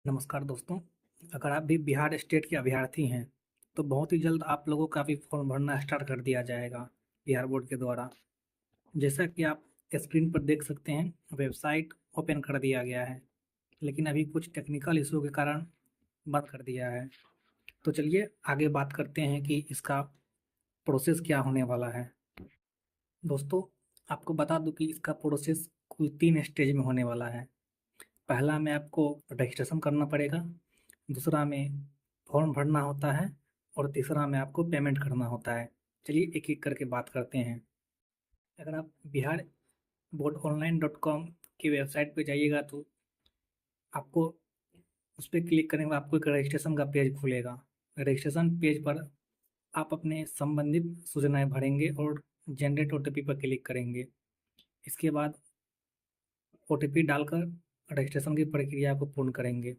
नमस्कार दोस्तों। अगर आप भी बिहार स्टेट के अभ्यर्थी हैं तो बहुत ही जल्द आप लोगों का भी फॉर्म भरना स्टार्ट कर दिया जाएगा बिहार बोर्ड के द्वारा। जैसा कि आप स्क्रीन पर देख सकते हैं, वेबसाइट ओपन कर दिया गया है, लेकिन अभी कुछ टेक्निकल इशू के कारण बंद कर दिया है। तो चलिए आगे बात करते हैं कि इसका प्रोसेस क्या होने वाला है। दोस्तों, आपको बता दूं कि इसका प्रोसेस कुल 3 स्टेज में होने वाला है। पहला में आपको रजिस्ट्रेशन करना पड़ेगा, दूसरा में फॉर्म भरना होता है और तीसरा में आपको पेमेंट करना होता है। चलिए एक एक करके बात करते हैं। अगर आप Bihar board online dot com की वेबसाइट पे जाइएगा तो आपको उस पर क्लिक करने के बाद आपको एक रजिस्ट्रेशन का पेज खुलेगा। रजिस्ट्रेशन पेज पर आप अपने संबंधित सूचनाएं भरेंगे और जनरेट ओटीपी पर क्लिक करेंगे। इसके बाद ओटीपी डालकर रजिस्ट्रेशन की प्रक्रिया को पूर्ण करेंगे।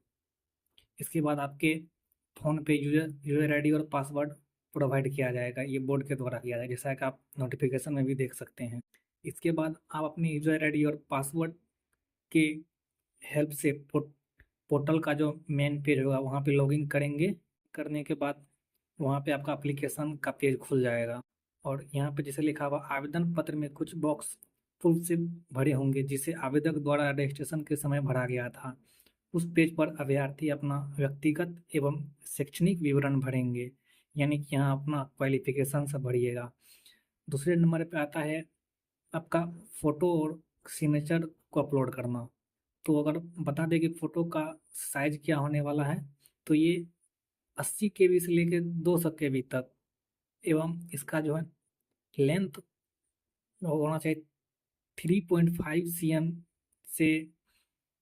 इसके बाद आपके फ़ोन पे यूज़र आईडी और पासवर्ड प्रोवाइड किया जाएगा। ये बोर्ड के द्वारा किया जाएगा, जैसा कि आप नोटिफिकेशन में भी देख सकते हैं। इसके बाद आप अपनी यूज़र आईडी और पासवर्ड के हेल्प से पोर्टल का जो मेन पेज होगा वहाँ पे लॉगिन करेंगे। करने के बाद वहाँ पे आपका एप्लीकेशन का पेज खुल जाएगा और यहाँ पे जैसे लिखा हुआ आवेदन पत्र में कुछ बॉक्स फुल से भरे होंगे जिसे आवेदक द्वारा रजिस्ट्रेशन के समय भरा गया था। उस पेज पर अभ्यर्थी अपना व्यक्तिगत एवं शैक्षणिक विवरण भरेंगे, यानी कि यहाँ अपना क्वालिफिकेशन सब भरिएगा। दूसरे नंबर पे आता है आपका फ़ोटो और सिग्नेचर को अपलोड करना। तो अगर बता दें कि फ़ोटो का साइज़ क्या होने वाला है, तो ये 80 KB से लेकर 200 KB तक, एवं इसका जो है लेंथ होना चाहिए 3.5 cm से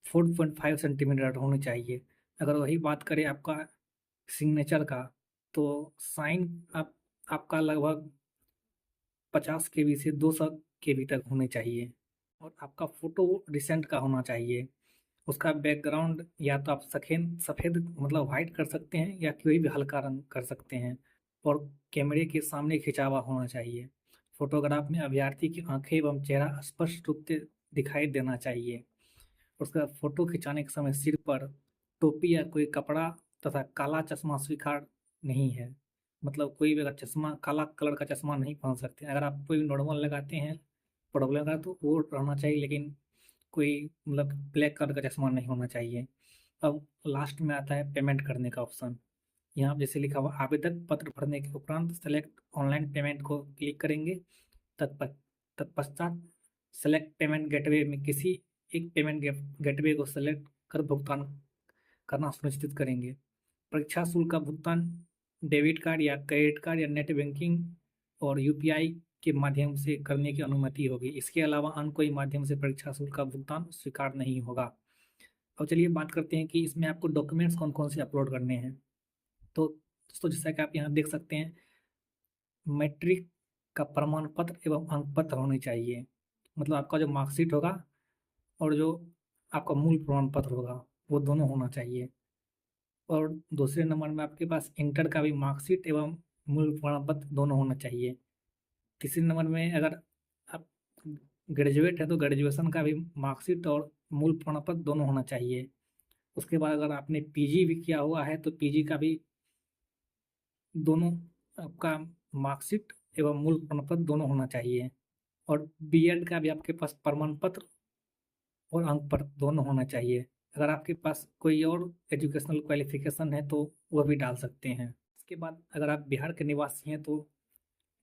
4.5 सेंटीमीटर होनी चाहिए। अगर वही बात करें आपका सिग्नेचर का, तो साइन आपका लगभग 50 KB से 200 KB तक होने चाहिए और आपका फ़ोटो रिसेंट का होना चाहिए। उसका बैकग्राउंड या तो आप सफ़ेद सफ़ेद मतलब वाइट कर सकते हैं या कोई भी हल्का रंग कर सकते हैं और कैमरे के सामने खिंचा हुआ होना चाहिए। फोटोग्राफ में अभ्यर्थी की आंखें एवं चेहरा स्पष्ट रूप से दिखाई देना चाहिए। उसका फ़ोटो खिंचाने के समय सिर पर टोपी या कोई कपड़ा तथा काला चश्मा स्वीकार नहीं है। मतलब कोई भी अगर चश्मा काला कलर का चश्मा नहीं पहन सकते। अगर आप कोई नॉर्मल लगाते हैं प्रॉब्लम का तो वो रहना चाहिए, लेकिन कोई मतलब ब्लैक कलर का चश्मा नहीं होना चाहिए। अब लास्ट में आता है पेमेंट करने का ऑप्शन। यहाँ पे जैसे लिखा हुआ आवेदक पत्र भरने के उपरांत सेलेक्ट ऑनलाइन पेमेंट को क्लिक करेंगे। तत्प तत्पश्चात सेलेक्ट पेमेंट गेटवे में किसी एक पेमेंट गेटवे को सेलेक्ट कर भुगतान करना सुनिश्चित करेंगे। परीक्षा शुल्क का भुगतान डेबिट कार्ड या क्रेडिट कार्ड या नेट बैंकिंग और यूपीआई के माध्यम से करने की अनुमति होगी। इसके अलावा अन्य कोई माध्यम से परीक्षा शुल्क का भुगतान स्वीकार नहीं होगा। अब चलिए बात करते हैं कि इसमें आपको डॉक्यूमेंट्स कौन कौन से अपलोड करने हैं। तो दोस्तों, जैसा कि आप यहाँ देख सकते हैं, मैट्रिक का प्रमाण पत्र एवं अंक पत्र होने चाहिए। मतलब आपका जो मार्कशीट होगा और जो आपका मूल प्रमाण पत्र होगा वो दोनों होना चाहिए। और दूसरे नंबर में आपके पास इंटर का भी मार्कशीट एवं मूल प्रमाण पत्र दोनों होना चाहिए। तीसरे नंबर में अगर आप ग्रेजुएट है तो ग्रेजुएशन का भी मार्कशीट और मूल प्रमाण पत्र दोनों होना चाहिए। उसके बाद अगर आपने पीजी भी किया हुआ है तो पीजी का भी दोनों आपका मार्कशीट एवं मूल प्रमाण पत्र दोनों होना चाहिए। और बीएड का भी आपके पास प्रमाण पत्र और अंक पत्र दोनों होना चाहिए। अगर आपके पास कोई और एजुकेशनल क्वालिफिकेशन है तो वह भी डाल सकते हैं। इसके बाद अगर आप बिहार के निवासी हैं तो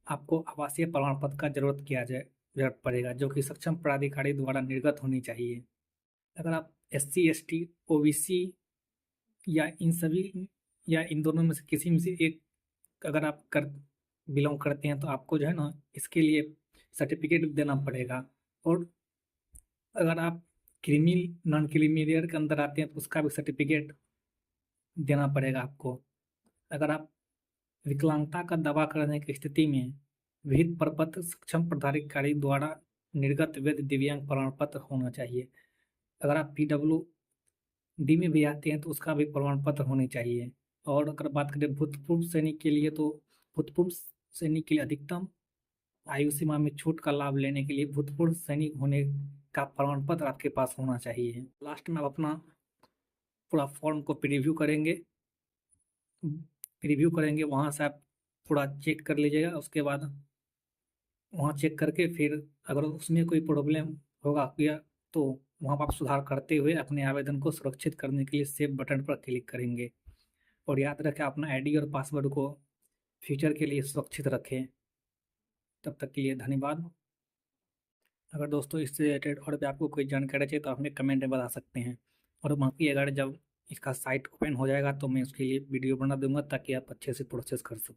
आपको आवासीय प्रमाण पत्र का जरूरत पड़ेगा, जो कि सक्षम प्राधिकारी द्वारा निर्गत होनी चाहिए। अगर आप SC ST OBC या इन सभी या इन दोनों में से किसी में से एक अगर आप कर बिलोंग करते हैं तो आपको जो है ना इसके लिए सर्टिफिकेट देना पड़ेगा। और अगर आप क्रीमी नॉन क्रीमी लेयर के अंदर आते हैं तो उसका भी सर्टिफिकेट देना पड़ेगा आपको। अगर आप विकलांगता का दावा करने की स्थिति में विहित प्रपत्र सक्षम प्राधिकारी द्वारा निर्गत वैध दिव्यांग प्रमाण पत्र होना चाहिए। अगर आप PWD में भी आते हैं तो उसका भी प्रमाण पत्र होने चाहिए। और अगर बात करें भूतपूर्व सैनिक के लिए तो भूतपूर्व सैनिक के लिए अधिकतम आयु सीमा में छूट का लाभ लेने के लिए भूतपूर्व सैनिक होने का प्रमाण पत्र आपके पास होना चाहिए। लास्ट में आप अपना पूरा फॉर्म को प्रीव्यू करेंगे, वहाँ से आप थोड़ा चेक कर लीजिएगा। उसके बाद वहाँ चेक करके फिर अगर उसमें कोई प्रॉब्लम होगा या तो वहाँ पर आप सुधार करते हुए अपने आवेदन को सुरक्षित करने के लिए सेव बटन पर क्लिक करेंगे। और याद रखें, अपना आईडी और पासवर्ड को फ्यूचर के लिए सुरक्षित रखें। तब तक के लिए धन्यवाद। अगर दोस्तों इससे रिलेटेड और भी आपको कोई जानकारी चाहिए तो आप हमें कमेंट में बता सकते हैं। और बाकी अगर जब इसका साइट ओपन हो जाएगा तो मैं उसके लिए वीडियो बना दूंगा ताकि आप अच्छे से प्रोसेस कर सको।